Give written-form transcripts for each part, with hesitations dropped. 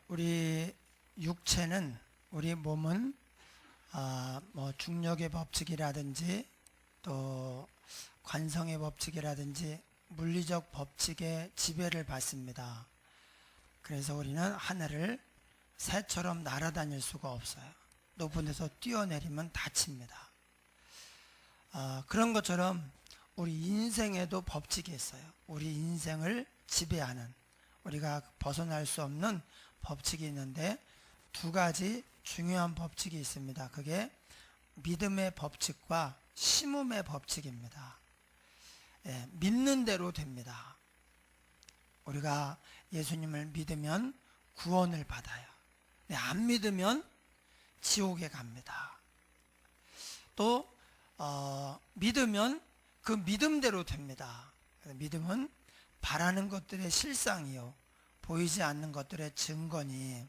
우리 육체는, 우리 몸은 중력의 법칙이라든지 또 관성의 법칙이라든지 물리적 법칙에 지배를 받습니다. 그래서 우리는 하늘을 새처럼 날아다닐 수가 없어요. 높은 데서 뛰어내리면 다칩니다. 그런 것처럼 우리 인생에도 법칙이 있어요. 우리 인생을 지배하는, 우리가 벗어날 수 없는 법칙이 있는데 두 가지 중요한 법칙이 있습니다. 그게 믿음의 법칙과 심음의 법칙입니다. 믿는 대로 됩니다. 우리가 예수님을 믿으면 구원을 받아요. 안 믿으면 지옥에 갑니다. 또 믿으면 그 믿음대로 됩니다. 믿음은 바라는 것들의 실상이요, 보이지 않는 것들의 증거니,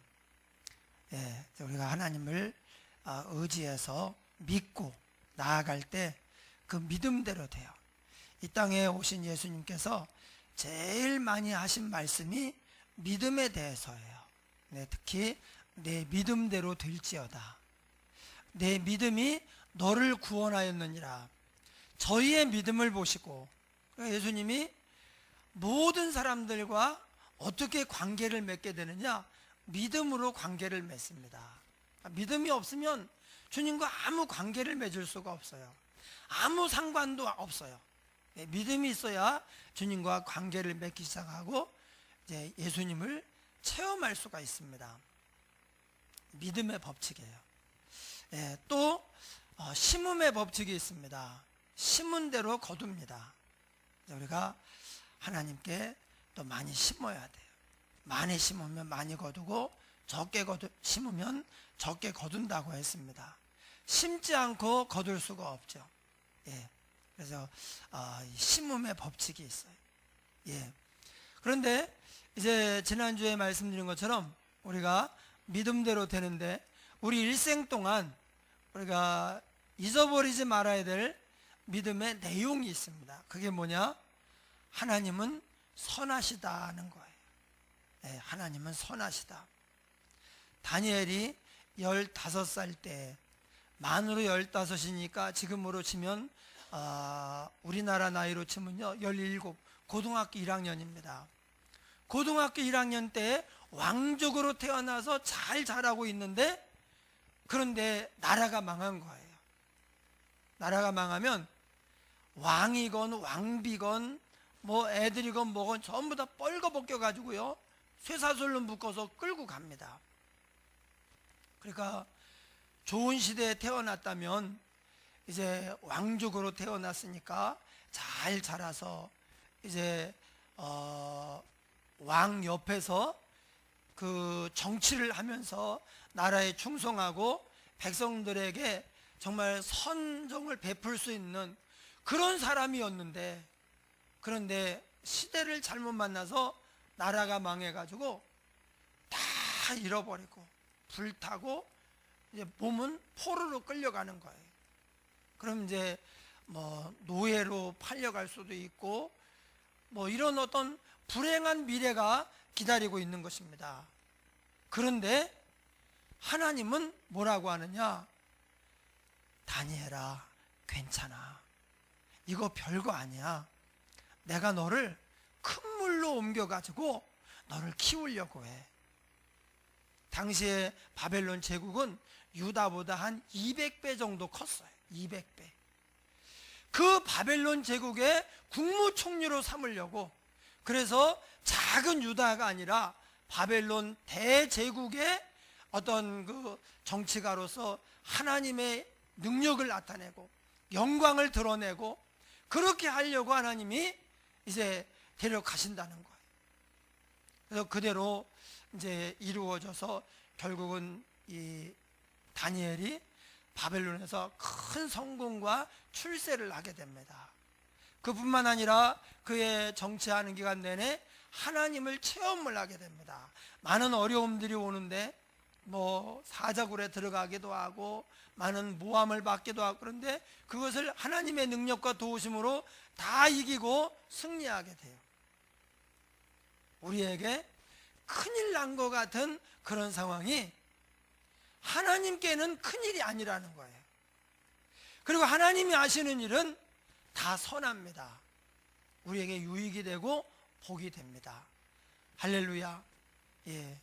우리가 하나님을 의지해서 믿고 나아갈 때 그 믿음대로 돼요. 이 땅에 오신 예수님께서 제일 많이 하신 말씀이 믿음에 대해서예요. 특히 내 믿음대로 될지어다. 내 믿음이 너를 구원하였느니라. 저희의 믿음을 보시고, 예수님이 모든 사람들과 어떻게 관계를 맺게 되느냐? 믿음으로 관계를 맺습니다. 믿음이 없으면 주님과 아무 관계를 맺을 수가 없어요. 아무 상관도 없어요. 믿음이 있어야 주님과 관계를 맺기 시작하고 이제 예수님을 체험할 수가 있습니다. 믿음의 법칙이에요. 또 심음의 법칙이 있습니다. 심은 대로 거둡니다. 우리가 하나님께 또 많이 심어야 돼요. 많이 심으면 많이 거두고 적게 심으면 적게 거둔다고 했습니다. 심지 않고 거둘 수가 없죠. 그래서 심음의 법칙이 있어요. 그런데 이제 지난주에 말씀드린 것처럼 우리가 믿음대로 되는데 우리 일생 동안 우리가 잊어버리지 말아야 될 믿음의 내용이 있습니다. 그게 뭐냐? 하나님은 선하시다는 거예요. 하나님은 선하시다. 다니엘이 15살 때, 만으로 15이니까 지금으로 치면 우리나라 나이로 치면요 17, 고등학교 1학년입니다. 고등학교 1학년 때 왕족으로 태어나서 잘 자라고 있는데, 그런데 나라가 망한 거예요. 나라가 망하면 왕이건 왕비건 뭐 애들이건 뭐건 전부 다 뻘거벗겨 가지고요 쇠사슬로 묶어서 끌고 갑니다. 그러니까 좋은 시대에 태어났다면, 이제 왕족으로 태어났으니까 잘 자라서 이제 왕 옆에서 그 정치를 하면서 나라에 충성하고 백성들에게 정말 선정을 베풀 수 있는 그런 사람이었는데, 그런데 시대를 잘못 만나서 나라가 망해가지고 다 잃어버리고 불타고 이제 몸은 포로로 끌려가는 거예요. 그럼 이제 뭐 노예로 팔려갈 수도 있고 뭐 이런 어떤 불행한 미래가 기다리고 있는 것입니다. 그런데 하나님은 뭐라고 하느냐? 다니엘아, 괜찮아. 이거 별거 아니야. 내가 너를 큰 물로 옮겨가지고 너를 키우려고 해. 당시에 바벨론 제국은 유다보다 한 200배 정도 컸어요. 200배. 그 바벨론 제국의 국무총리로 삼으려고, 그래서 작은 유다가 아니라 바벨론 대제국의 어떤 그 정치가로서 하나님의 능력을 나타내고 영광을 드러내고 그렇게 하려고 하나님이 이제 데려가신다는 거예요. 그래서 그대로 이제 이루어져서 결국은 이 다니엘이 바벨론에서 큰 성공과 출세를 하게 됩니다. 그뿐만 아니라 그의 정치하는 기간 내내 하나님을 체험을 하게 됩니다. 많은 어려움들이 오는데 뭐 사자굴에 들어가기도 하고 많은 모함을 받기도 하고, 그런데 그것을 하나님의 능력과 도우심으로 다 이기고 승리하게 돼요. 우리에게 큰일 난 것 같은 그런 상황이 하나님께는 큰일이 아니라는 거예요. 그리고 하나님이 하시는 일은 다 선합니다. 우리에게 유익이 되고 복이 됩니다. 할렐루야. 예.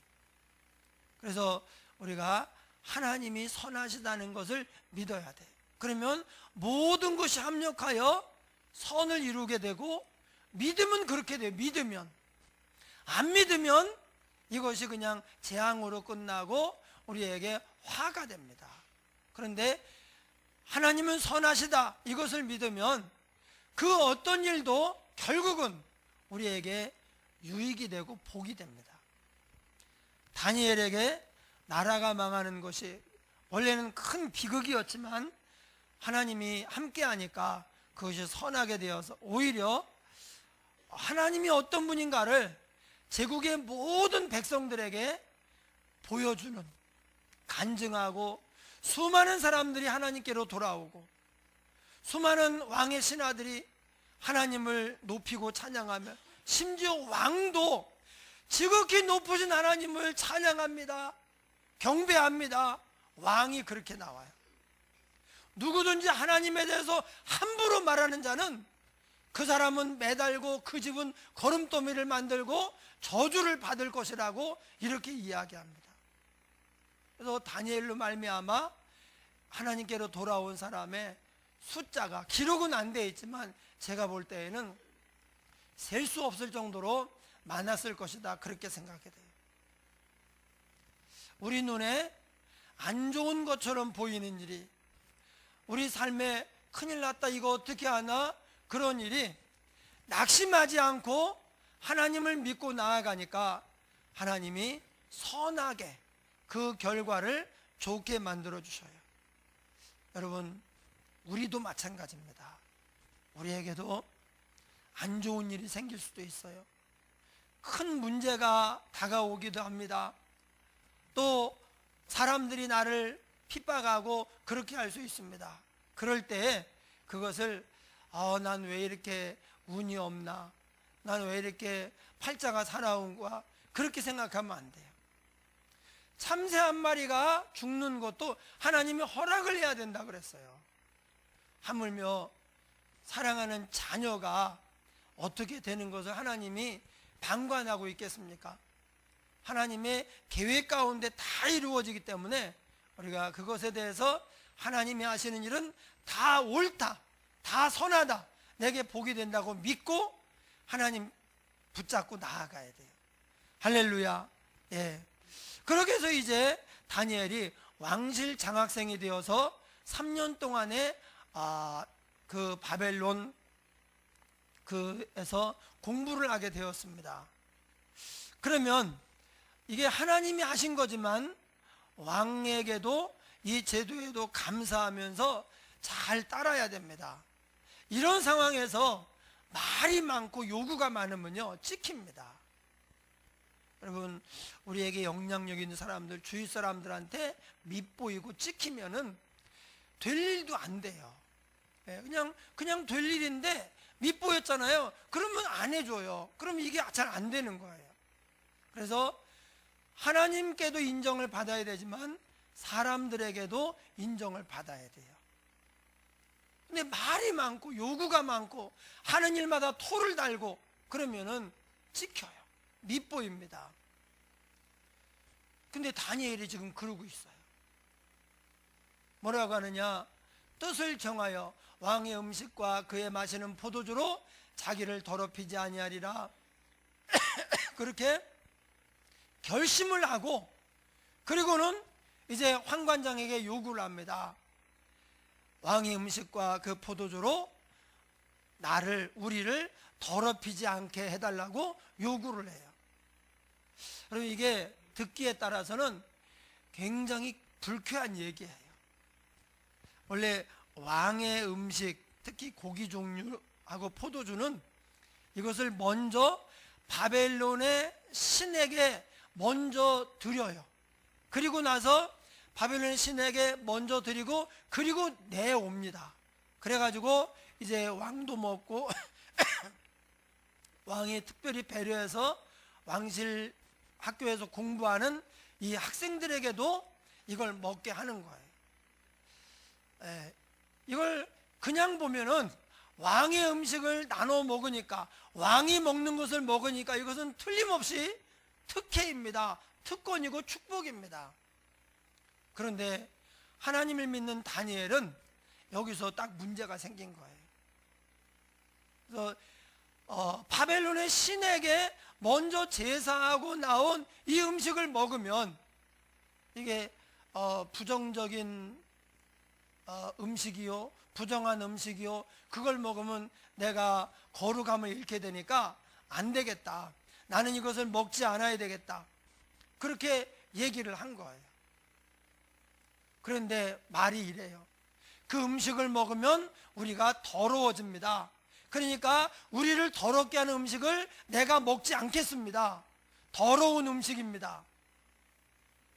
그래서 우리가 하나님이 선하시다는 것을 믿어야 돼. 그러면 모든 것이 합력하여 선을 이루게 되고, 믿으면 그렇게 돼요. 믿으면. 안 믿으면 이것이 그냥 재앙으로 끝나고 우리에게 화가 됩니다. 그런데 하나님은 선하시다, 이것을 믿으면 그 어떤 일도 결국은 우리에게 유익이 되고 복이 됩니다. 다니엘에게 나라가 망하는 것이 원래는 큰 비극이었지만 하나님이 함께하니까 그것이 선하게 되어서 오히려 하나님이 어떤 분인가를 제국의 모든 백성들에게 보여주는, 간증하고 수많은 사람들이 하나님께로 돌아오고 수많은 왕의 신하들이 하나님을 높이고 찬양하며, 심지어 왕도 지극히 높으신 하나님을 찬양합니다. 경배합니다. 왕이 그렇게 나와요. 누구든지 하나님에 대해서 함부로 말하는 자는 그 사람은 매달고 그 집은 거름더미를 만들고 저주를 받을 것이라고 이렇게 이야기합니다. 그래서 다니엘로 말미암아 하나님께로 돌아온 사람의 숫자가, 기록은 안 되어 있지만 제가 볼 때에는 셀 수 없을 정도로 많았을 것이다, 그렇게 생각이 돼요. 우리 눈에 안 좋은 것처럼 보이는 일이, 우리 삶에 큰일 났다, 이거 어떻게 하나, 그런 일이 낙심하지 않고 하나님을 믿고 나아가니까 하나님이 선하게 그 결과를 좋게 만들어 주셔요. 여러분, 우리도 마찬가지입니다. 우리에게도 안 좋은 일이 생길 수도 있어요. 큰 문제가 다가오기도 합니다. 또 사람들이 나를 핍박하고 그렇게 할 수 있습니다. 그럴 때 그것을 난 왜 이렇게 운이 없나, 난 왜 이렇게 팔자가 사나운 거야, 그렇게 생각하면 안 돼요. 참새 한 마리가 죽는 것도 하나님이 허락을 해야 된다 그랬어요. 하물며 사랑하는 자녀가 어떻게 되는 것을 하나님이 방관하고 있겠습니까? 하나님의 계획 가운데 다 이루어지기 때문에 우리가 그것에 대해서 하나님이 하시는 일은 다 옳다, 다 선하다, 내게 복이 된다고 믿고 하나님 붙잡고 나아가야 돼요. 할렐루야. 예. 그렇게 해서 이제 다니엘이 왕실 장학생이 되어서 3년 동안에 그 바벨론 그에서 공부를 하게 되었습니다. 그러면 이게 하나님이 하신 거지만 왕에게도 이 제도에도 감사하면서 잘 따라야 됩니다. 이런 상황에서 말이 많고 요구가 많으면요, 찍힙니다. 여러분, 우리에게 영향력 있는 사람들, 주위 사람들한테 밉보이고 찍히면은 될 일도 안 돼요. 그냥 될 일인데 밉보였잖아요. 그러면 안 해줘요. 그럼 이게 잘 안 되는 거예요. 그래서 하나님께도 인정을 받아야 되지만 사람들에게도 인정을 받아야 돼요. 근데 말이 많고 요구가 많고 하는 일마다 토를 달고 그러면은 찍혀요. 밉보입니다. 근데 다니엘이 지금 그러고 있어요. 뭐라고 하느냐? 뜻을 정하여 왕의 음식과 그의 마시는 포도주로 자기를 더럽히지 아니하리라. 그렇게 결심을 하고, 그리고는 이제 환관장에게 요구를 합니다. 왕의 음식과 그 포도주로 우리를 더럽히지 않게 해달라고 요구를 해요. 그리고 이게 듣기에 따라서는 굉장히 불쾌한 얘기예요. 원래 왕의 음식, 특히 고기 종류하고 포도주는 이것을 먼저 바벨론의 신에게 먼저 드려요. 그리고 나서 바벨론의 신에게 먼저 드리고 그리고 내옵니다. 그래가지고 이제 왕도 먹고 왕이 특별히 배려해서 왕실 학교에서 공부하는 이 학생들에게도 이걸 먹게 하는 거예요. 이걸 그냥 보면은 왕의 음식을 나눠 먹으니까, 왕이 먹는 것을 먹으니까 이것은 틀림없이 특혜입니다. 특권이고 축복입니다. 그런데 하나님을 믿는 다니엘은 여기서 딱 문제가 생긴 거예요. 그래서 바벨론의 신에게 먼저 제사하고 나온 이 음식을 먹으면 이게 부정적인 음식이요, 부정한 음식이요, 그걸 먹으면 내가 거룩함을 잃게 되니까 안 되겠다, 나는 이것을 먹지 않아야 되겠다, 그렇게 얘기를 한 거예요. 그런데 말이 이래요. 그 음식을 먹으면 우리가 더러워집니다. 그러니까 우리를 더럽게 하는 음식을 내가 먹지 않겠습니다. 더러운 음식입니다.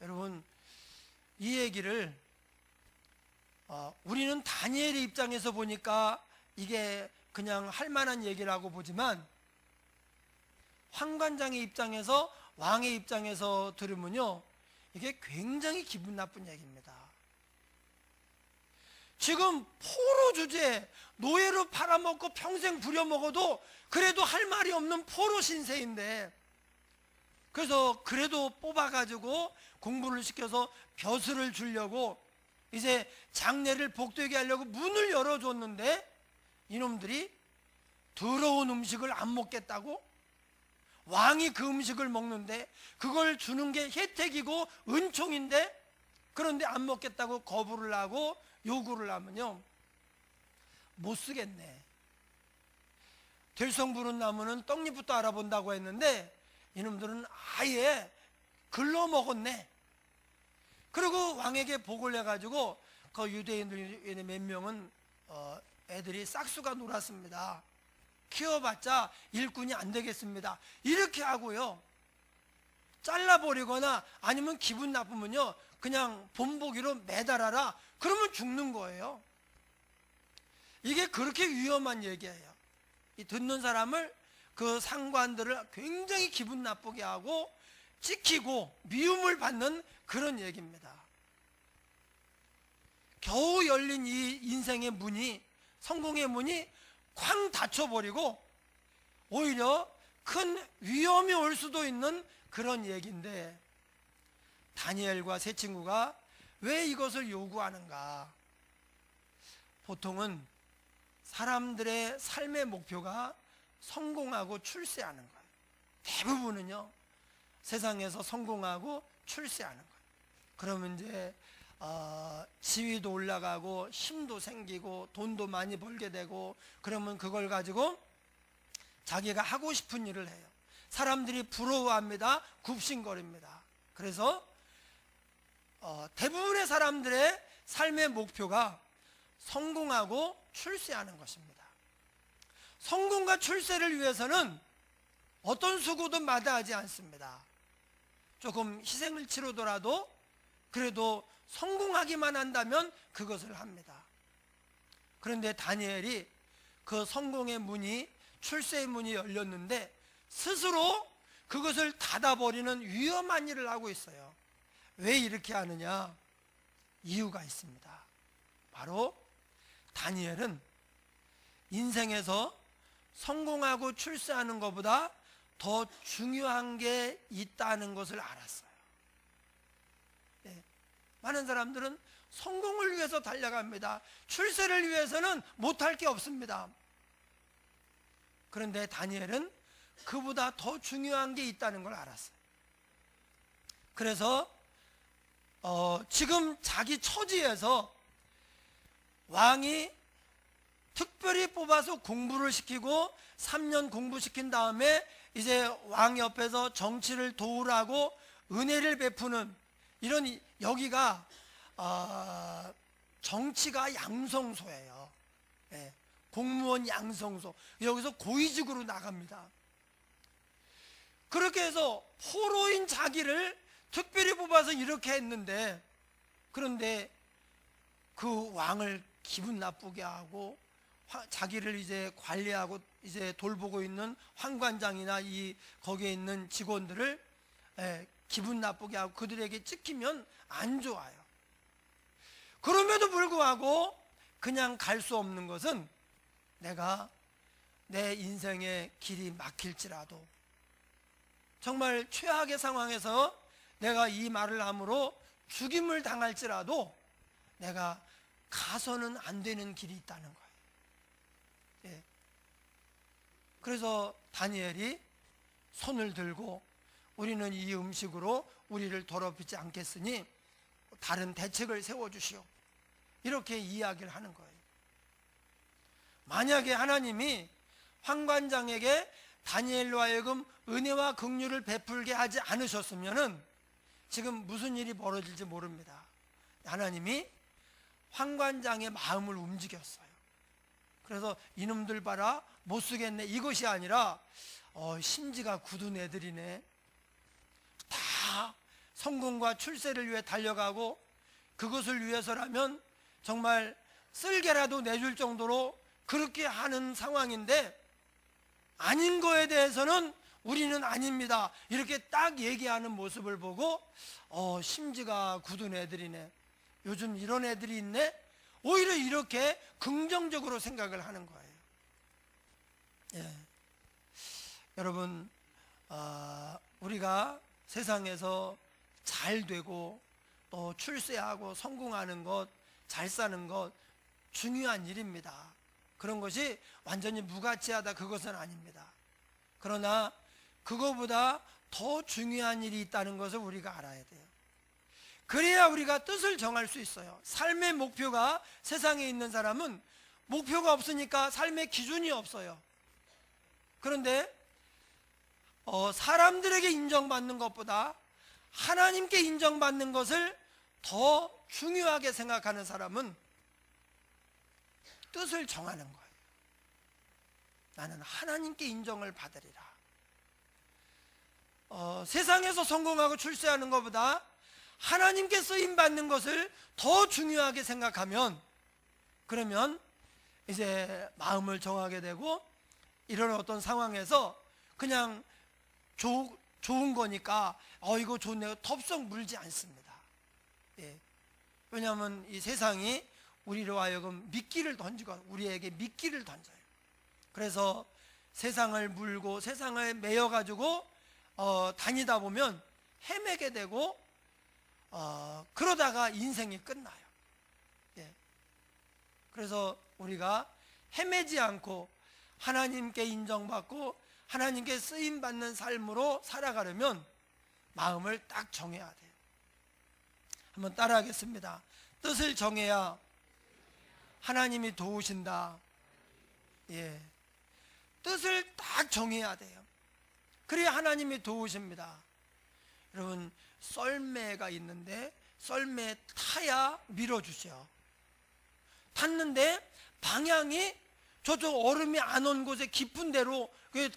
여러분, 이 얘기를 우리는 다니엘의 입장에서 보니까 이게 그냥 할 만한 얘기라고 보지만, 환관장의 입장에서, 왕의 입장에서 들으면요, 이게 굉장히 기분 나쁜 얘기입니다. 지금 포로 주제에 노예로 팔아먹고 평생 부려먹어도 그래도 할 말이 없는 포로 신세인데, 그래서 그래도 뽑아가지고 공부를 시켜서 벼슬을 주려고 이제 장례를 복되게 하려고 문을 열어줬는데, 이놈들이 더러운 음식을 안 먹겠다고? 왕이 그 음식을 먹는데, 그걸 주는 게 혜택이고 은총인데, 그런데 안 먹겠다고 거부를 하고 요구를 하면요, 못 쓰겠네. 들성 부른 나무는 떡잎부터 알아본다고 했는데, 이놈들은 아예 글러 먹었네. 그리고 왕에게 보고를 해가지고 그 유대인들 몇 명은 애들이 싹수가 놀았습니다. 키워봤자 일꾼이 안 되겠습니다. 이렇게 하고요, 잘라버리거나 아니면 기분 나쁘면요, 그냥 본보기로 매달아라, 그러면 죽는 거예요. 이게 그렇게 위험한 얘기예요. 이 듣는 사람을, 그 상관들을 굉장히 기분 나쁘게 하고 찍히고 미움을 받는 그런 얘기입니다. 겨우 열린 이 인생의 문이, 성공의 문이 쾅 닫혀버리고 오히려 큰 위험이 올 수도 있는 그런 얘기인데, 다니엘과 세 친구가 왜 이것을 요구하는가? 보통은 사람들의 삶의 목표가 성공하고 출세하는 거예요. 대부분은요, 세상에서 성공하고 출세하는 거예요. 그러면 이제 지위도 올라가고 힘도 생기고 돈도 많이 벌게 되고, 그러면 그걸 가지고 자기가 하고 싶은 일을 해요. 사람들이 부러워합니다. 굽신거립니다. 그래서 대부분의 사람들의 삶의 목표가 성공하고 출세하는 것입니다. 성공과 출세를 위해서는 어떤 수고도 마다하지 않습니다. 조금 희생을 치르더라도 그래도 성공하기만 한다면 그것을 합니다. 그런데 다니엘이 그 성공의 문이, 출세의 문이 열렸는데 스스로 그것을 닫아버리는 위험한 일을 하고 있어요. 왜 이렇게 하느냐? 이유가 있습니다. 바로 다니엘은 인생에서 성공하고 출세하는 것보다 더 중요한 게 있다는 것을 알았어요. 네. 많은 사람들은 성공을 위해서 달려갑니다. 출세를 위해서는 못할 게 없습니다. 그런데 다니엘은 그보다 더 중요한 게 있다는 걸 알았어요. 그래서 지금 자기 처지에서 왕이 특별히 뽑아서 공부를 시키고 3년 공부시킨 다음에 이제 왕 옆에서 정치를 도우라고 은혜를 베푸는, 이런, 여기가 정치가 양성소예요. 네. 공무원 양성소. 여기서 고위직으로 나갑니다. 그렇게 해서 포로인 자기를 특별히 뽑아서 이렇게 했는데, 그런데 그 왕을 기분 나쁘게 하고 자기를 이제 관리하고 이제 돌보고 있는 환관장이나 거기에 있는 직원들을 기분 나쁘게 하고 그들에게 찍히면 안 좋아요. 그럼에도 불구하고 그냥 갈 수 없는 것은 내가 내 인생의 길이 막힐지라도 정말 최악의 상황에서 내가 이 말을 함으로 죽임을 당할지라도 내가 가서는 안 되는 길이 있다는 거예요. 예. 그래서 다니엘이 손을 들고 우리는 이 음식으로 우리를 더럽히지 않겠으니 다른 대책을 세워주시오, 이렇게 이야기를 하는 거예요. 만약에 하나님이 환관장에게 다니엘로 하여금 은혜와 긍휼을 베풀게 하지 않으셨으면 지금 무슨 일이 벌어질지 모릅니다. 하나님이 환관장의 마음을 움직였어요. 그래서 이놈들 봐라, 못 쓰겠네, 이것이 아니라 심지가 굳은 애들이네, 다 성공과 출세를 위해 달려가고 그것을 위해서라면 정말 쓸개라도 내줄 정도로 그렇게 하는 상황인데 아닌 거에 대해서는 우리는 아닙니다, 이렇게 딱 얘기하는 모습을 보고 심지가 굳은 애들이네, 요즘 이런 애들이 있네, 오히려 이렇게 긍정적으로 생각을 하는 거예요. 예. 여러분, 우리가 세상에서 잘 되고 또 출세하고 성공하는 것, 잘 사는 것 중요한 일입니다. 그런 것이 완전히 무가치하다, 그것은 아닙니다. 그러나 그거보다 더 중요한 일이 있다는 것을 우리가 알아야 돼요. 그래야 우리가 뜻을 정할 수 있어요. 삶의 목표가, 세상에 있는 사람은 목표가 없으니까 삶의 기준이 없어요. 그런데 사람들에게 인정받는 것보다 하나님께 인정받는 것을 더 중요하게 생각하는 사람은 뜻을 정하는 거예요. 나는 하나님께 인정을 받으리라. 세상에서 성공하고 출세하는 것보다 하나님께 쓰임받는 것을 더 중요하게 생각하면, 그러면 이제 마음을 정하게 되고 이런 어떤 상황에서 그냥 좋은 거니까 이거 좋네요, 덥석 물지 않습니다. 예. 왜냐하면 이 세상이 우리로 하여금 미끼를 던지고 우리에게 미끼를 던져요. 그래서 세상을 물고 세상을 매여가지고 다니다 보면 헤매게 되고 그러다가 인생이 끝나요. 예. 그래서 우리가 헤매지 않고 하나님께 인정받고 하나님께 쓰임받는 삶으로 살아가려면 마음을 딱 정해야 돼요. 한번 따라하겠습니다. 뜻을 정해야 하나님이 도우신다. 예. 뜻을 딱 정해야 돼요. 그래야 하나님이 도우십니다. 여러분, 썰매가 있는데 썰매 타야 밀어주죠. 탔는데 방향이 저쪽 얼음이 안 온 곳에 깊은 데로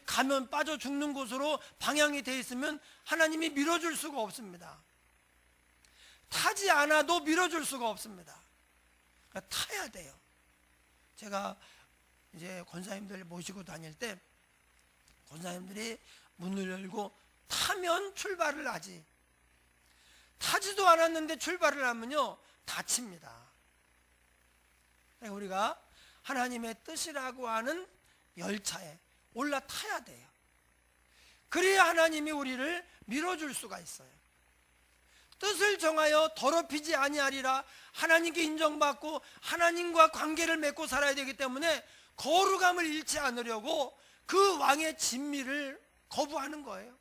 가면 빠져 죽는 곳으로 방향이 돼 있으면 하나님이 밀어줄 수가 없습니다. 타지 않아도 밀어줄 수가 없습니다. 그러니까 타야 돼요. 제가 이제 권사님들 모시고 다닐 때 권사님들이 문을 열고 타면 출발을 하지, 타지도 않았는데 출발을 하면요 다칩니다. 그러니까 우리가 하나님의 뜻이라고 하는 열차에 올라타야 돼요. 그래야 하나님이 우리를 밀어줄 수가 있어요. 뜻을 정하여 더럽히지 아니하리라. 하나님께 인정받고 하나님과 관계를 맺고 살아야 되기 때문에 거룩함을 잃지 않으려고 그 왕의 진미를 거부하는 거예요.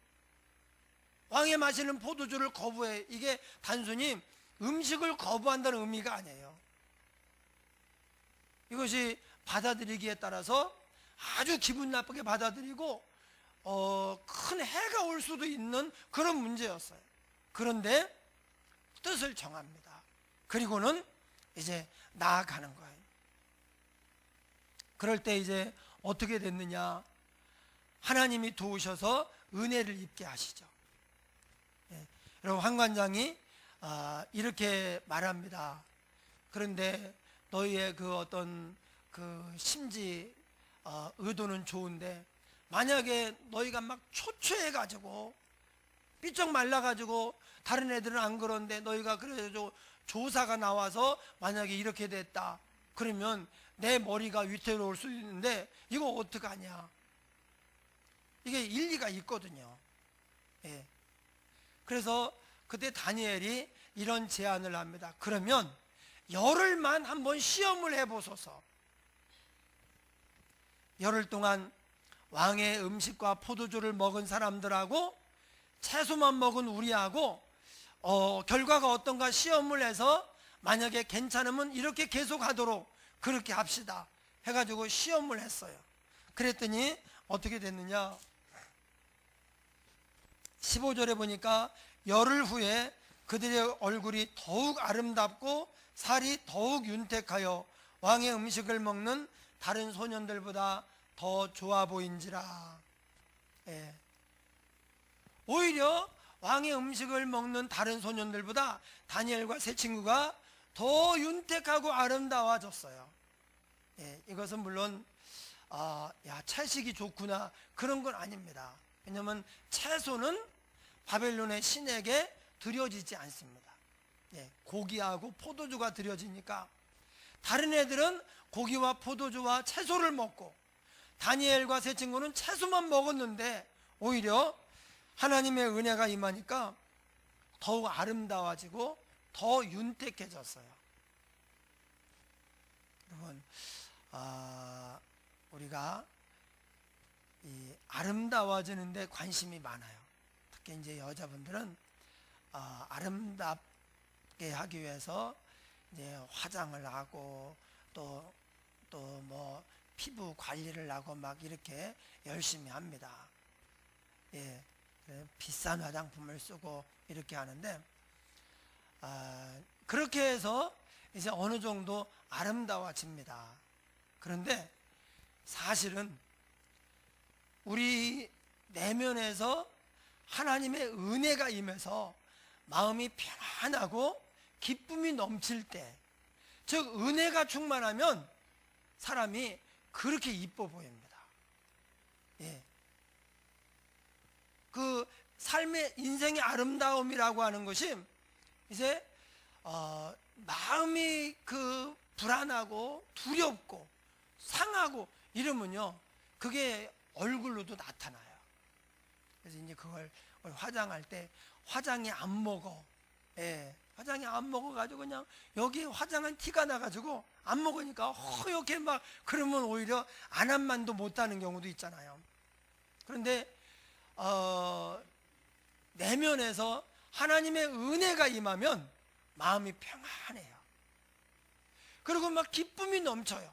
왕이 마시는 포도주를 거부해. 이게 단순히 음식을 거부한다는 의미가 아니에요. 이것이 받아들이기에 따라서 아주 기분 나쁘게 받아들이고 큰 해가 올 수도 있는 그런 문제였어요. 그런데 뜻을 정합니다. 그리고는 이제 나아가는 거예요. 그럴 때 이제 어떻게 됐느냐, 하나님이 도우셔서 은혜를 입게 하시죠. 예. 여러분, 환관장이 이렇게 말합니다. 그런데 너희의 그 어떤 그 심지 의도는 좋은데 만약에 너희가 막 초췌해 가지고 삐쩍 말라가지고 다른 애들은 안 그런데 너희가 그래서 조사가 나와서 만약에 이렇게 됐다 그러면 내 머리가 위태로울 수 있는데 이거 어떡하냐. 이게 일리가 있거든요. 예. 그래서 그때 다니엘이 이런 제안을 합니다. 그러면 열흘만 한번 시험을 해보소서. 열흘 동안 왕의 음식과 포도주를 먹은 사람들하고 채소만 먹은 우리하고 결과가 어떤가 시험을 해서 만약에 괜찮으면 이렇게 계속하도록 그렇게 합시다 해가지고 시험을 했어요. 그랬더니 어떻게 됐느냐. 15절에 보니까 열흘 후에 그들의 얼굴이 더욱 아름답고 살이 더욱 윤택하여 왕의 음식을 먹는 다른 소년들보다 더 좋아 보인지라. 예. 오히려 왕의 음식을 먹는 다른 소년들보다 다니엘과 세 친구가 더 윤택하고 아름다워졌어요. 예. 이것은 물론 채식이 좋구나 그런 건 아닙니다. 왜냐하면 채소는 바벨론의 신에게 드려지지 않습니다. 예, 고기하고 포도주가 드려지니까 다른 애들은 고기와 포도주와 채소를 먹고 다니엘과 세 친구는 채소만 먹었는데 오히려 하나님의 은혜가 임하니까 더욱 아름다워지고 더 윤택해졌어요. 여러분, 우리가 이 아름다워지는데 관심이 많아요. 특히 이제 여자분들은 아름답게 하기 위해서 이제 화장을 하고 또 뭐 피부 관리를 하고 막 이렇게 열심히 합니다. 예, 비싼 화장품을 쓰고 이렇게 하는데 그렇게 해서 이제 어느 정도 아름다워집니다. 그런데 사실은 우리 내면에서 하나님의 은혜가 임해서 마음이 편안하고 기쁨이 넘칠 때, 즉 은혜가 충만하면 사람이 그렇게 이뻐 보입니다. 예. 그 삶의 인생의 아름다움이라고 하는 것이 이제 마음이 그 불안하고 두렵고 상하고 이러면요 그게 얼굴로도 나타나요. 그래서 이제 그걸 화장할 때 화장이 안 먹어. 예. 화장이 안 먹어가지고 그냥 여기 화장한 티가 나가지고 안 먹으니까 허옇게 막 그러면 오히려 안 한 만도 못하는 경우도 있잖아요. 그런데 내면에서 하나님의 은혜가 임하면 마음이 평안해요. 그리고 막 기쁨이 넘쳐요.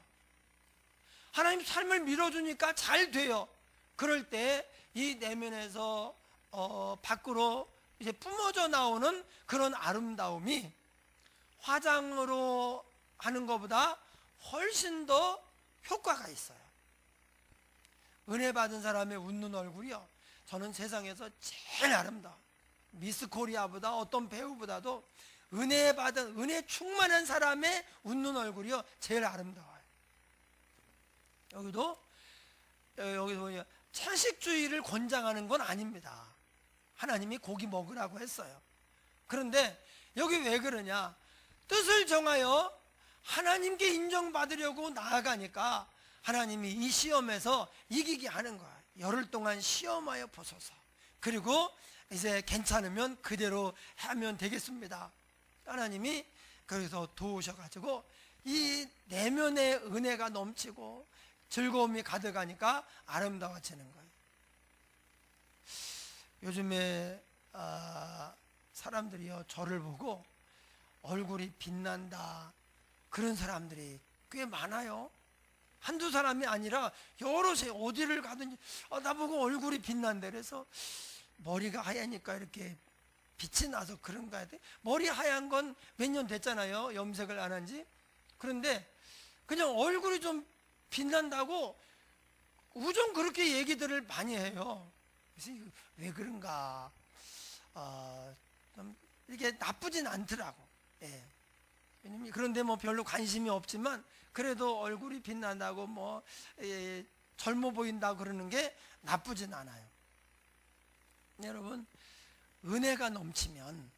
하나님 삶을 밀어주니까 잘 돼요. 그럴 때 이 내면에서 밖으로 이제 뿜어져 나오는 그런 아름다움이 화장으로 하는 것보다 훨씬 더 효과가 있어요. 은혜 받은 사람의 웃는 얼굴이요, 저는 세상에서 제일 아름다워. 미스 코리아보다 어떤 배우보다도 은혜 충만한 사람의 웃는 얼굴이요 제일 아름다워요. 여기도 보면 채식주의를 권장하는 건 아닙니다. 하나님이 고기 먹으라고 했어요. 그런데 여기 왜 그러냐, 뜻을 정하여 하나님께 인정받으려고 나아가니까 하나님이 이 시험에서 이기게 하는 거야. 열흘 동안 시험하여 보소서. 그리고 이제 괜찮으면 그대로 하면 되겠습니다. 하나님이 그래서 도우셔가지고 이 내면의 은혜가 넘치고 즐거움이 가득하니까 아름다워지는 거예요. 요즘에 사람들이요 저를 보고 얼굴이 빛난다 그런 사람들이 꽤 많아요. 한두 사람이 아니라 여럿이 어디를 가든지 나보고 얼굴이 빛난다 그래서 머리가 하얘니까 이렇게 빛이 나서 그런가 해야 돼? 머리 하얀 건 몇 년 됐잖아요, 염색을 안 한 지. 그런데 그냥 얼굴이 좀 빛난다고 우정 그렇게 얘기들을 많이 해요. 그래서 왜 그런가, 이게 나쁘진 않더라고. 예. 그런데 뭐 별로 관심이 없지만 그래도 얼굴이 빛난다고 뭐 젊어 보인다고 그러는 게 나쁘진 않아요. 여러분, 은혜가 넘치면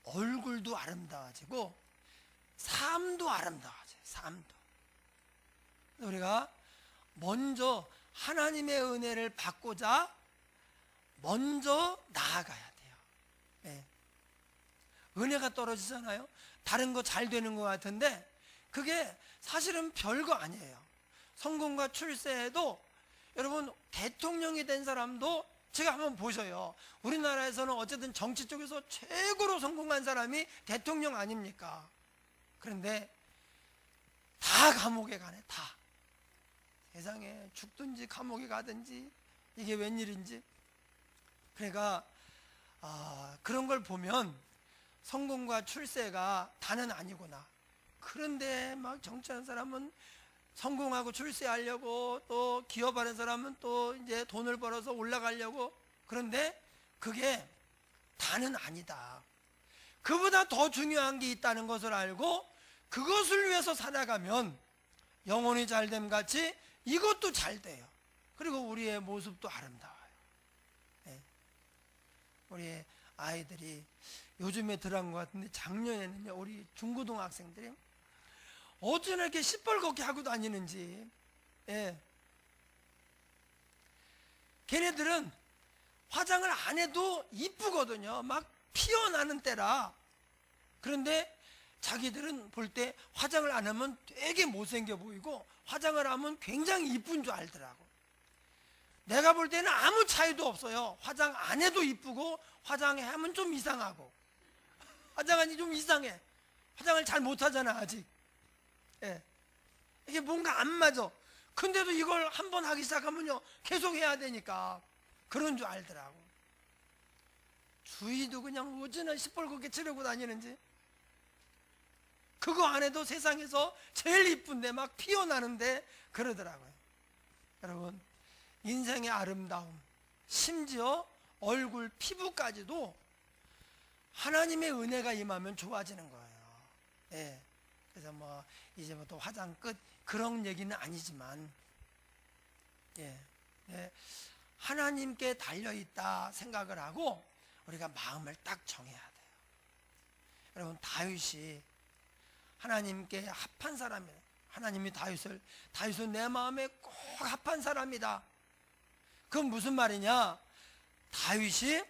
얼굴도 아름다워지고 삶도 아름다워져요. 삶도. 우리가 먼저 하나님의 은혜를 받고자 먼저 나아가야 돼요. 네. 은혜가 떨어지잖아요. 다른 거 잘 되는 것 같은데 그게 사실은 별거 아니에요. 성공과 출세에도 여러분 대통령이 된 사람도 제가 한번 보셔요. 우리나라에서는 어쨌든 정치 쪽에서 최고로 성공한 사람이 대통령 아닙니까? 그런데 다 감옥에 가네. 다. 세상에 죽든지 감옥에 가든지 이게 웬일인지. 그러니까 그런 걸 보면 성공과 출세가 다는 아니구나. 그런데 막 정치하는 사람은 성공하고 출세하려고, 또 기업하는 사람은 또 이제 돈을 벌어서 올라가려고. 그런데 그게 다는 아니다. 그보다 더 중요한 게 있다는 것을 알고 그것을 위해서 살아가면 영혼이 잘됨 같이 이것도 잘 돼요. 그리고 우리의 모습도 아름다워요. 네. 우리 아이들이 요즘에 들어간 것 같은데 작년에는요, 우리 중고등학생들이 어쩌나 이렇게 시뻘겋게 하고 다니는지. 예. 걔네들은 화장을 안 해도 이쁘거든요. 막 피어나는 때라. 그런데 자기들은 볼 때 화장을 안 하면 되게 못생겨 보이고 화장을 하면 굉장히 이쁜 줄 알더라고. 내가 볼 때는 아무 차이도 없어요. 화장 안 해도 이쁘고 화장하면 좀 이상하고. 화장하니 좀 이상해. 화장을 잘 못하잖아 아직. 예. 이게 뭔가 안 맞아. 근데도 이걸 한번 하기 시작하면요 계속 해야 되니까 그런 줄 알더라고. 주위도 그냥 어찌나 시뻘겋게 칠하고 다니는지. 그거 안 해도 세상에서 제일 이쁜데 막 피어나는데 그러더라고요. 여러분, 인생의 아름다움, 심지어 얼굴 피부까지도 하나님의 은혜가 임하면 좋아지는 거예요. 예. 그래서 뭐 이제부터 화장 끝 그런 얘기는 아니지만, 예. 예. 하나님께 달려있다 생각을 하고 우리가 마음을 딱 정해야 돼요. 여러분, 다윗이 하나님께 합한 사람이에요. 하나님이 다윗은 내 마음에 꼭 합한 사람이다. 그건 무슨 말이냐? 다윗이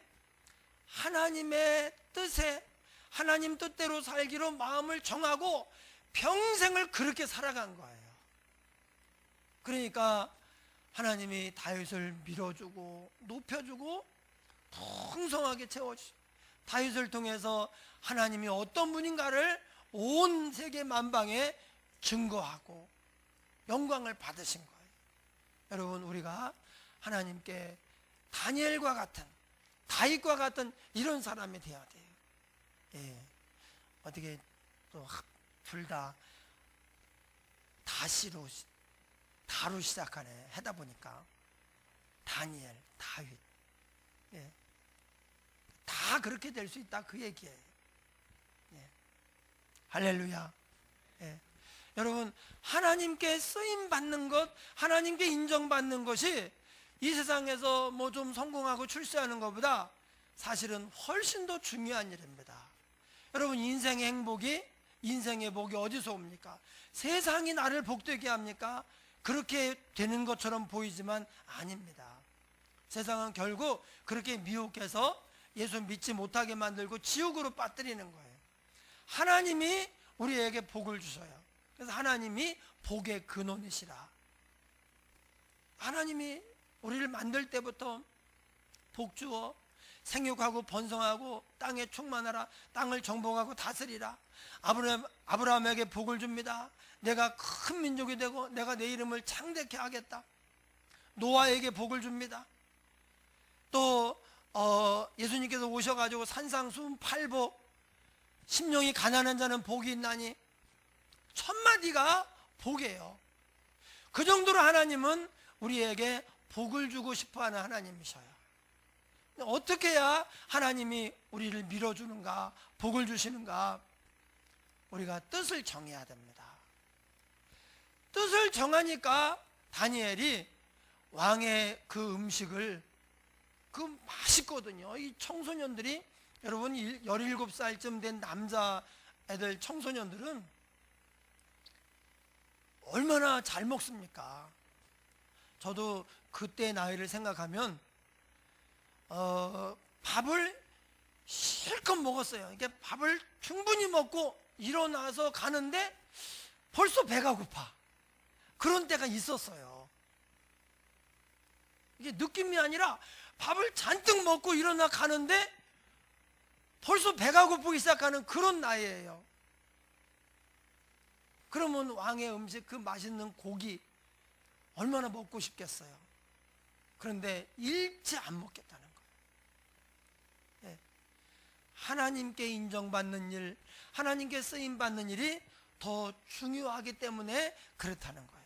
하나님의 뜻에, 하나님 뜻대로 살기로 마음을 정하고 평생을 그렇게 살아간 거예요. 그러니까 하나님이 다윗을 밀어주고 높여주고 풍성하게 채워주시고, 다윗을 통해서 하나님이 어떤 분인가를 온 세계 만방에 증거하고 영광을 받으신 거예요. 여러분, 우리가 하나님께 다니엘과 같은, 다윗과 같은 이런 사람이 되어야 돼요. 예. 어떻게 또 둘 다 다시로 다로 시작하네. 하다 보니까 다니엘, 다윗, 예. 다 그렇게 될 수 있다 그 얘기예요. 예. 할렐루야. 예. 여러분, 하나님께 쓰임 받는 것, 하나님께 인정받는 것이 이 세상에서 뭐 좀 성공하고 출세하는 것보다 사실은 훨씬 더 중요한 일입니다. 여러분, 인생의 행복이, 인생의 복이 어디서 옵니까? 세상이 나를 복되게 합니까? 그렇게 되는 것처럼 보이지만 아닙니다. 세상은 결국 그렇게 미혹해서 예수 믿지 못하게 만들고 지옥으로 빠뜨리는 거예요. 하나님이 우리에게 복을 주셔요. 그래서 하나님이 복의 근원이시라. 하나님이 우리를 만들 때부터 복 주어 생육하고 번성하고 땅에 충만하라, 땅을 정복하고 다스리라. 아브라함에게 복을 줍니다. 내가 큰 민족이 되고 내가 내 이름을 창대케 하겠다. 노아에게 복을 줍니다. 또 예수님께서 오셔가지고 산상수훈 8복, 심령이 가난한 자는 복이 있나니, 첫마디가 복이에요. 그 정도로 하나님은 우리에게 복을 주고 싶어하는 하나님이셔요. 어떻게 해야 하나님이 우리를 밀어주는가, 복을 주시는가? 우리가 뜻을 정해야 됩니다. 뜻을 정하니까 다니엘이 왕의 그 음식을 그 맛있거든요. 이 청소년들이, 여러분 17살쯤 된 남자 애들 청소년들은 얼마나 잘 먹습니까? 저도 그때 나이를 생각하면 밥을 실컷 먹었어요. 이게 밥을 충분히 먹고 일어나서 가는데 벌써 배가 고파. 그런 때가 있었어요. 이게 느낌이 아니라 밥을 잔뜩 먹고 일어나 가는데 벌써 배가 고프기 시작하는 그런 나이예요. 그러면 왕의 음식, 그 맛있는 고기 얼마나 먹고 싶겠어요. 그런데 일체 안 먹겠다는 거예요. 예. 하나님께 인정받는 일, 하나님께 쓰임받는 일이 더 중요하기 때문에 그렇다는 거예요.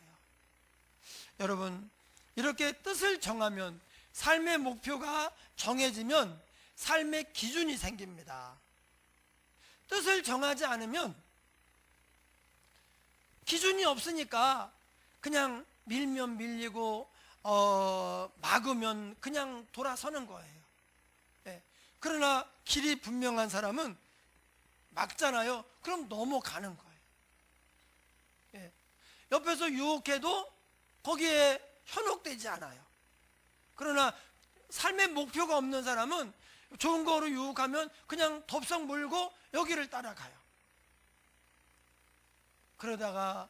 여러분, 이렇게 뜻을 정하면, 삶의 목표가 정해지면 삶의 기준이 생깁니다. 뜻을 정하지 않으면 기준이 없으니까 그냥 밀면 밀리고 막으면 그냥 돌아서는 거예요. 예. 그러나 길이 분명한 사람은 막잖아요. 그럼 넘어가는 거예요. 예. 옆에서 유혹해도 거기에 현혹되지 않아요. 그러나 삶의 목표가 없는 사람은 좋은 거로 유혹하면 그냥 덥석 물고 여기를 따라가요. 그러다가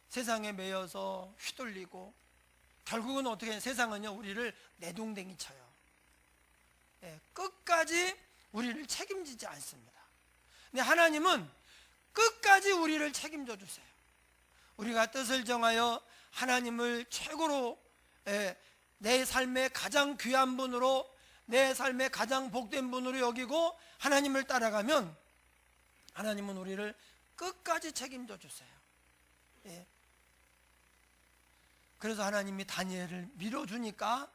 세상에 매여서 휘둘리고, 결국은 어떻게 해요? 세상은요, 우리를 내동댕이 쳐요. 예, 끝까지 우리를 책임지지 않습니다. 근데 하나님은 끝까지 우리를 책임져 주세요. 우리가 뜻을 정하여 하나님을 최고로, 내 삶의 가장 귀한 분으로, 내 삶의 가장 복된 분으로 여기고 하나님을 따라가면 하나님은 우리를 끝까지 책임져 주세요. 예. 그래서 하나님이 다니엘을 밀어주니까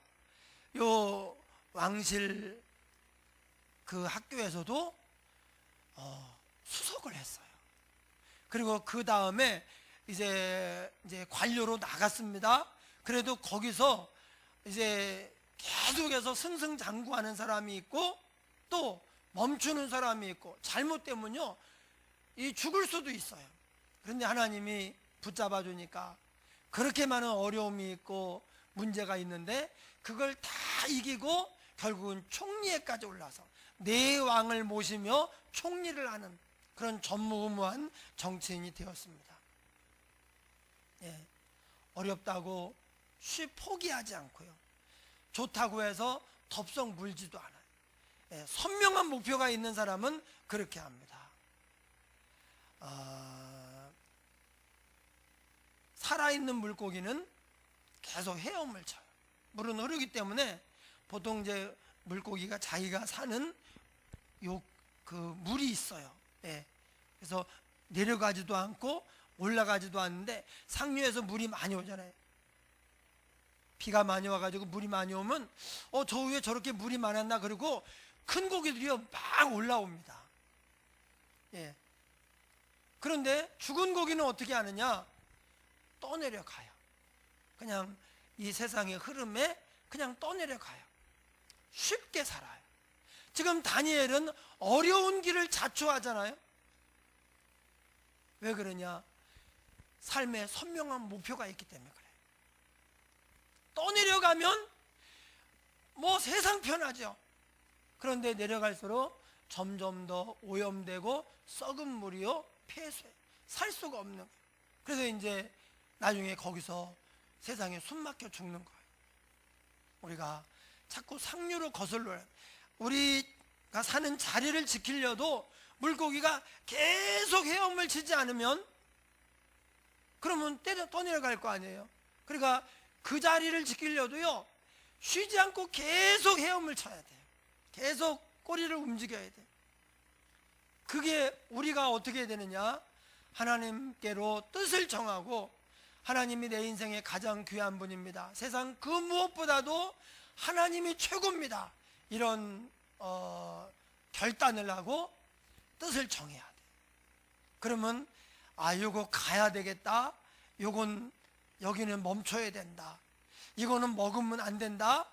요 왕실 그 학교에서도 수석을 했어요. 그리고 그 다음에 이제 관료로 나갔습니다. 그래도 거기서 이제 계속해서 승승장구하는 사람이 있고 또 멈추는 사람이 있고, 잘못되면요 이 죽을 수도 있어요. 그런데 하나님이 붙잡아 주니까 그렇게 많은 어려움이 있고 문제가 있는데 그걸 다 이기고 결국은 총리에까지 올라서 네 왕을 모시며 총리를 하는 그런 전무후무한 정치인이 되었습니다. 예, 어렵다고 쉽 포기하지 않고요, 좋다고 해서 덥석 물지도 않아요. 예, 선명한 목표가 있는 사람은 그렇게 합니다. 살아있는 물고기는 계속 헤엄을 쳐요. 물은 흐르기 때문에 보통 이제 물고기가 자기가 사는 그 물이 있어요. 예. 그래서 내려가지도 않고 올라가지도 않는데, 상류에서 물이 많이 오잖아요. 비가 많이 와가지고 물이 많이 오면 저 위에 저렇게 물이 많았나, 그리고 큰 고기들이요 막 올라옵니다. 예. 그런데 죽은 고기는 어떻게 하느냐? 떠내려가요. 그냥 이 세상의 흐름에 그냥 떠내려가요. 쉽게 살아요. 지금 다니엘은 어려운 길을 자초하잖아요. 왜 그러냐? 삶에 선명한 목표가 있기 때문에 그래요. 떠내려가면 뭐 세상 편하죠. 그런데 내려갈수록 점점 더 오염되고 썩은 물이요 폐쇄, 살 수가 없는 거예요. 그래서 이제 나중에 거기서 세상에 숨 막혀 죽는 거예요. 우리가 자꾸 상류로 거슬러요. 우리가 사는 자리를 지키려도 물고기가 계속 헤엄을 치지 않으면 그러면 떠내려갈 거 아니에요. 그러니까 그 자리를 지키려도요 쉬지 않고 계속 헤엄을 쳐야 돼요. 계속 꼬리를 움직여야 돼요. 그게 우리가 어떻게 해야 되느냐? 하나님께로 뜻을 정하고, 하나님이 내 인생의 가장 귀한 분입니다, 세상 그 무엇보다도 하나님이 최고입니다, 이런 결단을 하고 뜻을 정해야 돼. 그러면 요거 가야 되겠다, 요건 여기는 멈춰야 된다, 이거는 먹으면 안 된다,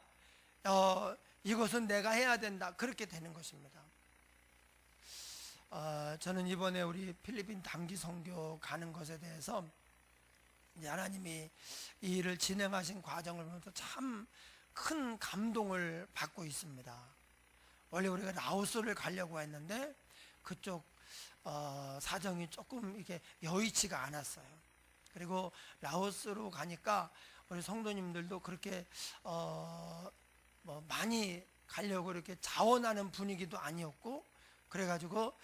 이것은 내가 해야 된다. 그렇게 되는 것입니다. 저는 이번에 우리 필리핀 단기 선교 가는 것에 대해서 이제 하나님이 이 일을 진행하신 과정을 보면서 참 큰 감동을 받고 있습니다. 원래 우리가 라오스를 가려고 했는데 그쪽 사정이 조금 이렇게 여의치가 않았어요. 그리고 라오스로 가니까 우리 성도님들도 그렇게 뭐 많이 가려고 이렇게 자원하는 분위기도 아니었고, 그래가지고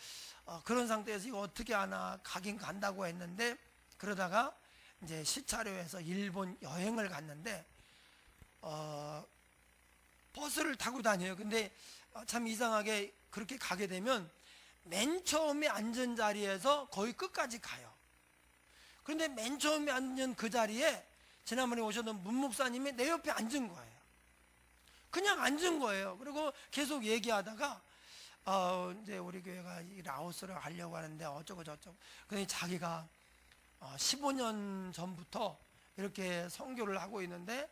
그런 상태에서 이거 어떻게 하나 가긴 간다고 했는데, 그러다가 이제 시차로에서 일본 여행을 갔는데 버스를 타고 다녀요. 근데 참 이상하게 그렇게 가게 되면 맨 처음에 앉은 자리에서 거의 끝까지 가요. 그런데 맨 처음에 앉은 그 자리에 지난번에 오셨던 문 목사님이 내 옆에 앉은 거예요. 그냥 앉은 거예요. 그리고 계속 얘기하다가 이제 우리 교회가 이 라오스를 가려고 하는데 어쩌고 저쩌고. 근데 자기가 15년 전부터 이렇게 선교를 하고 있는데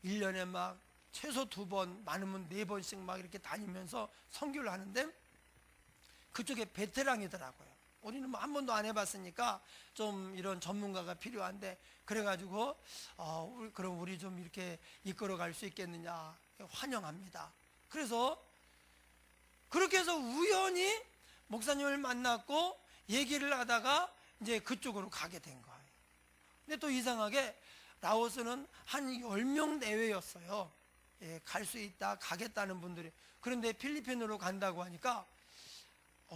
1년에 막 최소 2번, 많으면 4번씩 막 이렇게 다니면서 선교를 하는데 그쪽에 베테랑이더라고요. 우리는 뭐 한 번도 안 해봤으니까 좀 이런 전문가가 필요한데, 그래가지고 그럼 우리 좀 이렇게 이끌어 갈 수 있겠느냐, 환영합니다. 그래서 그렇게 해서 우연히 목사님을 만났고 얘기를 하다가 이제 그쪽으로 가게 된 거예요. 근데 또 이상하게 라오스는 한 10명 내외였어요. 예, 갈 수 있다, 가겠다는 분들이. 그런데 필리핀으로 간다고 하니까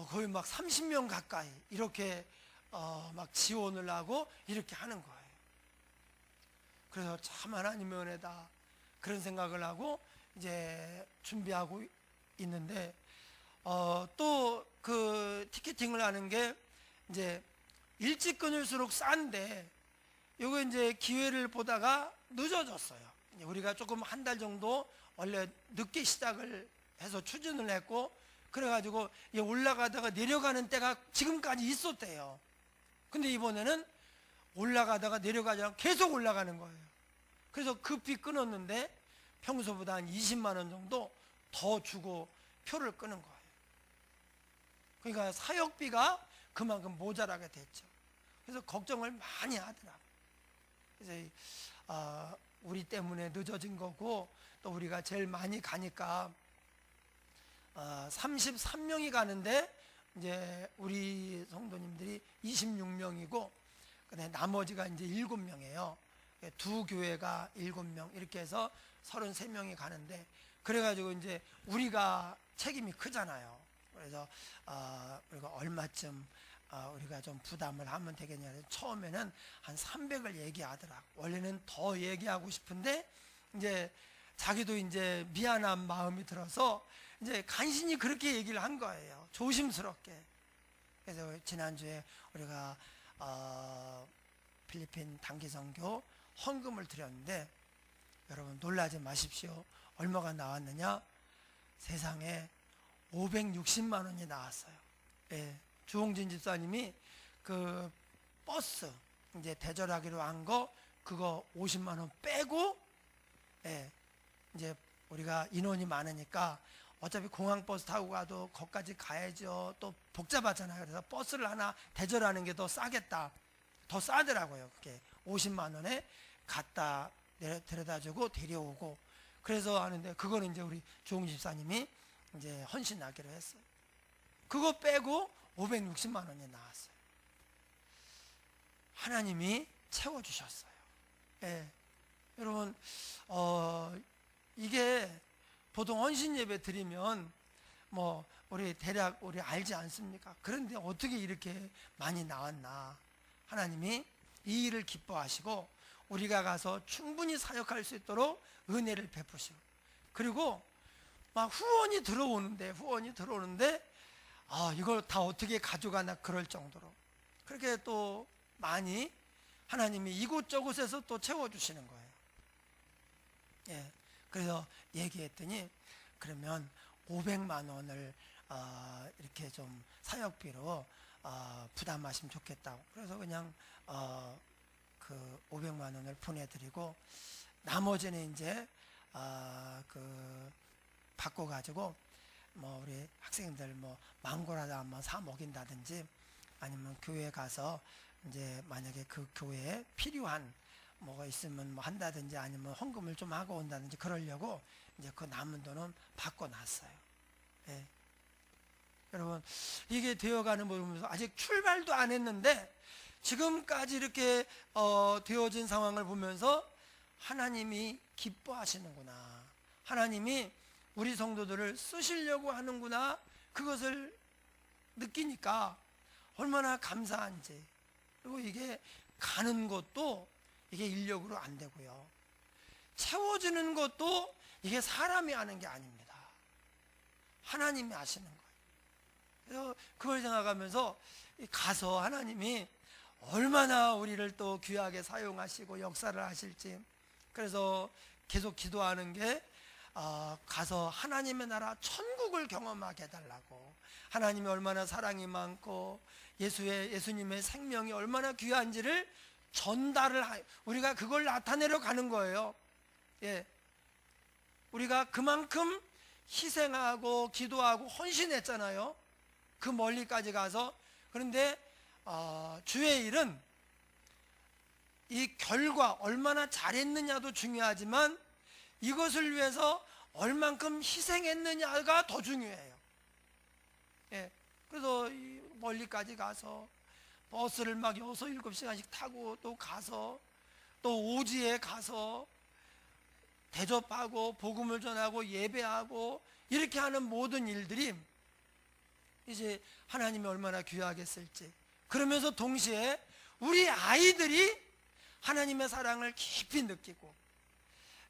거의 막 30명 가까이 이렇게 막 지원을 하고 이렇게 하는 거예요. 그래서 참 하나님의 은혜다, 그런 생각을 하고 이제 준비하고 있는데, 또 그 티켓팅을 하는 게 이제 일찍 끊을수록 싼데, 요거 이제 기회를 보다가 늦어졌어요. 우리가 조금 한 달 정도 원래 늦게 시작을 해서 추진을 했고, 그래가지고 올라가다가 내려가는 때가 지금까지 있었대요. 근데 이번에는 올라가다가 내려가지 않고 계속 올라가는 거예요. 그래서 급히 끊었는데 평소보다 한 20만 원 정도 더 주고 표를 끊은 거예요. 그러니까 사역비가 그만큼 모자라게 됐죠. 그래서 걱정을 많이 하더라고요. 그래서 우리 때문에 늦어진 거고, 또 우리가 제일 많이 가니까 33명이 가는데 이제 우리 성도님들이 26명이고, 근데 나머지가 이제 7명이에요. 두 교회가 7명 이렇게 해서 33명이 가는데, 그래가지고 이제 우리가 책임이 크잖아요. 그래서 우리가 얼마쯤 우리가 좀 부담을 하면 되겠냐. 처음에는 한 300을 얘기하더라. 원래는 더 얘기하고 싶은데 이제 자기도 이제 미안한 마음이 들어서 이제 간신히 그렇게 얘기를 한 거예요. 조심스럽게. 그래서 지난주에 우리가 필리핀 단기 선교 헌금을 드렸는데, 여러분 놀라지 마십시오. 얼마가 나왔느냐? 세상에 560만 원이 나왔어요. 예. 주홍진 집사님이 그 버스 이제 대절하기로 한 거 그거 50만 원 빼고, 예, 이제 우리가 인원이 많으니까 어차피 공항버스 타고 가도 거기까지 가야죠. 또 복잡하잖아요. 그래서 버스를 하나 대절하는 게 더 싸겠다. 더 싸더라고요. 그게 50만 원에 갖다 데려다주고 데려오고. 그래서 하는데 그거는 이제 우리 주홍진 집사님이 이제 헌신하기로 했어요. 그거 빼고 560만 원이 나왔어요. 하나님이 채워주셨어요. 예. 여러분, 이게 보통 헌신 예배 드리면 뭐 우리 대략 우리 알지 않습니까? 그런데 어떻게 이렇게 많이 나왔나? 하나님이 이 일을 기뻐하시고 우리가 가서 충분히 사역할 수 있도록 은혜를 베푸시고, 그리고 막 후원이 들어오는데 이걸 다 어떻게 가져가나 그럴 정도로 그렇게 또 많이 하나님이 이곳저곳에서 또 채워주시는 거예요. 예, 그래서 얘기했더니 그러면 500만 원을 이렇게 좀 사역비로 부담하시면 좋겠다고. 그래서 그냥 그 500만 원을 보내드리고, 나머지는 이제 그 바꿔가지고 뭐 우리 학생들 뭐 망고라도 한번 사 먹인다든지, 아니면 교회 가서 이제 만약에 그 교회에 필요한 뭐가 있으면 뭐 한다든지, 아니면 헌금을 좀 하고 온다든지 그러려고 이제 그 남은 돈은 바꿔놨어요. 예. 여러분, 이게 되어가는 모습을 아직 출발도 안 했는데 지금까지 이렇게 되어진 상황을 보면서 하나님이 기뻐하시는구나, 하나님이 우리 성도들을 쓰시려고 하는구나, 그것을 느끼니까 얼마나 감사한지. 그리고 이게 가는 것도 이게 인력으로 안 되고요, 채워지는 것도 이게 사람이 하는 게 아닙니다. 하나님이 하시는 거예요. 그래서 그걸 생각하면서 가서 하나님이 얼마나 우리를 또 귀하게 사용하시고 역사를 하실지, 그래서 계속 기도하는 게 가서 하나님의 나라 천국을 경험하게 해달라고, 하나님이 얼마나 사랑이 많고 예수님의 생명이 얼마나 귀한지를 전달을 우리가 그걸 나타내려 가는 거예요. 예, 우리가 그만큼 희생하고 기도하고 헌신했잖아요, 그 멀리까지 가서. 그런데 주의 일은 이 결과 얼마나 잘했느냐도 중요하지만 이것을 위해서 얼만큼 희생했느냐가 더 중요해요. 예, 그래서 멀리까지 가서 버스를 막 6, 7시간씩 타고 또 가서 또 오지에 가서 대접하고 복음을 전하고 예배하고 이렇게 하는 모든 일들이 이제 하나님이 얼마나 귀하겠을지. 그러면서 동시에 우리 아이들이 하나님의 사랑을 깊이 느끼고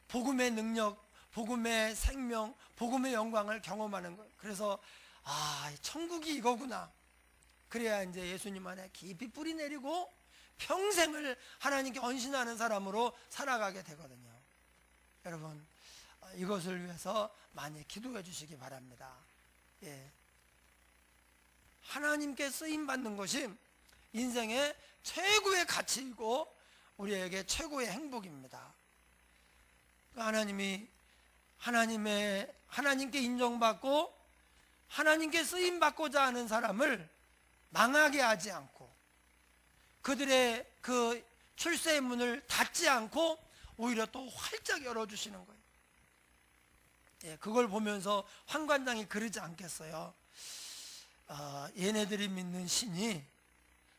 복음의 능력, 복음의 생명, 복음의 영광을 경험하는 거예요. 그래서 천국이 이거구나. 그래야 이제 예수님 안에 깊이 뿌리 내리고 평생을 하나님께 헌신하는 사람으로 살아가게 되거든요. 여러분, 이것을 위해서 많이 기도해 주시기 바랍니다. 예. 하나님께 쓰임 받는 것이 인생의 최고의 가치이고 우리에게 최고의 행복입니다. 하나님께 인정받고 하나님께 쓰임 받고자 하는 사람을 망하게 하지 않고 그들의 그 출세의 문을 닫지 않고 오히려 또 활짝 열어주시는 거예요. 예, 그걸 보면서 환관장이 그러지 않겠어요? 얘네들이 믿는 신이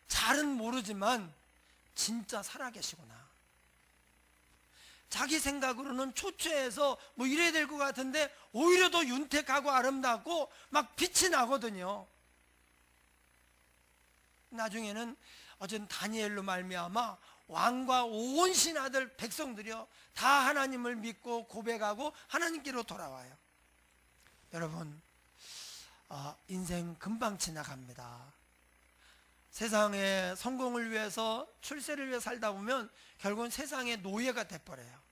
잘은 모르지만 진짜 살아계시구나. 자기 생각으로는 초췌해서 뭐 이래야 될 것 같은데 오히려 더 윤택하고 아름답고 막 빛이 나거든요. 나중에는 어쨌든 다니엘로 말미암아 왕과 온 신하들 백성들이요 다 하나님을 믿고 고백하고 하나님께로 돌아와요. 여러분, 인생 금방 지나갑니다. 세상의 성공을 위해서 출세를 위해 살다 보면 결국은 세상의 노예가 돼버려요.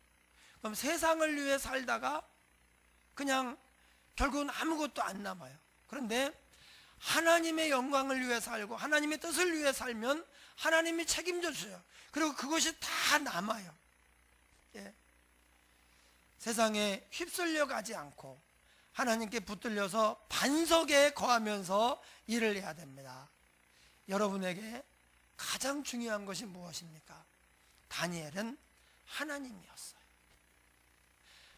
그럼 세상을 위해 살다가 그냥 결국은 아무것도 안 남아요. 그런데 하나님의 영광을 위해 살고 하나님의 뜻을 위해 살면 하나님이 책임져 주세요. 그리고 그것이 다 남아요. 예. 세상에 휩쓸려 가지 않고 하나님께 붙들려서 반석에 거하면서 일을 해야 됩니다. 여러분에게 가장 중요한 것이 무엇입니까? 다니엘은 하나님이었어요.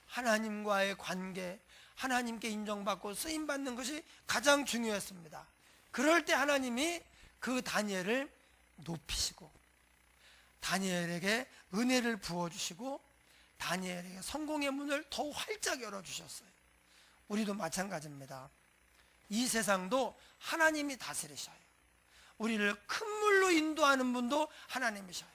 하나님과의 관계, 하나님께 인정받고 쓰임받는 것이 가장 중요했습니다. 그럴 때 하나님이 그 다니엘을 높이시고 다니엘에게 은혜를 부어주시고 다니엘에게 성공의 문을 더 활짝 열어주셨어요. 우리도 마찬가지입니다. 이 세상도 하나님이 다스리셔요. 우리를 큰 물로 인도하는 분도 하나님이셔요.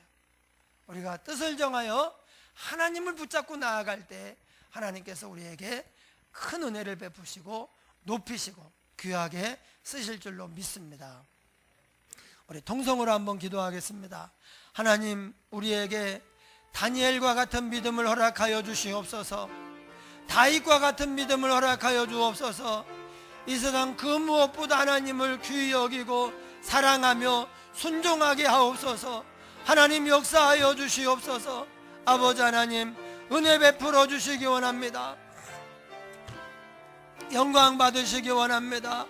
우리가 뜻을 정하여 하나님을 붙잡고 나아갈 때 하나님께서 우리에게 큰 은혜를 베푸시고 높이시고 귀하게 쓰실 줄로 믿습니다. 우리 통성으로 한번 기도하겠습니다. 하나님, 우리에게 다니엘과 같은 믿음을 허락하여 주시옵소서. 다윗과 같은 믿음을 허락하여 주옵소서. 이 세상 그 무엇보다 하나님을 귀히 여기고 사랑하며 순종하게 하옵소서. 하나님 역사하여 주시옵소서. 아버지 하나님, 은혜 베풀어 주시기 원합니다. 영광 받으시기 원합니다.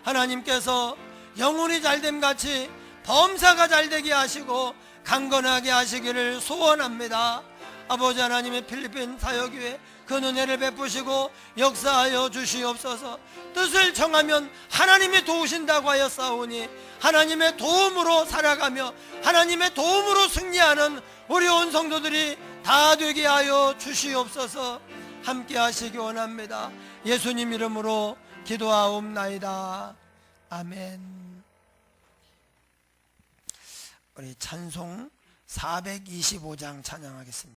하나님께서 영혼이 잘됨 같이 범사가 잘되게 하시고 강건하게 하시기를 소원합니다. 아버지 하나님의 필리핀 사역교회 그 은혜를 베푸시고 역사하여 주시옵소서. 뜻을 정하면 하나님이 도우신다고 하였사오니 하나님의 도움으로 살아가며 하나님의 도움으로 승리하는 우리 온 성도들이 다 되게 하여 주시옵소서. 함께 하시기 원합니다. 예수님 이름으로 기도하옵나이다. 아멘. 우리 찬송 425장 찬양하겠습니다.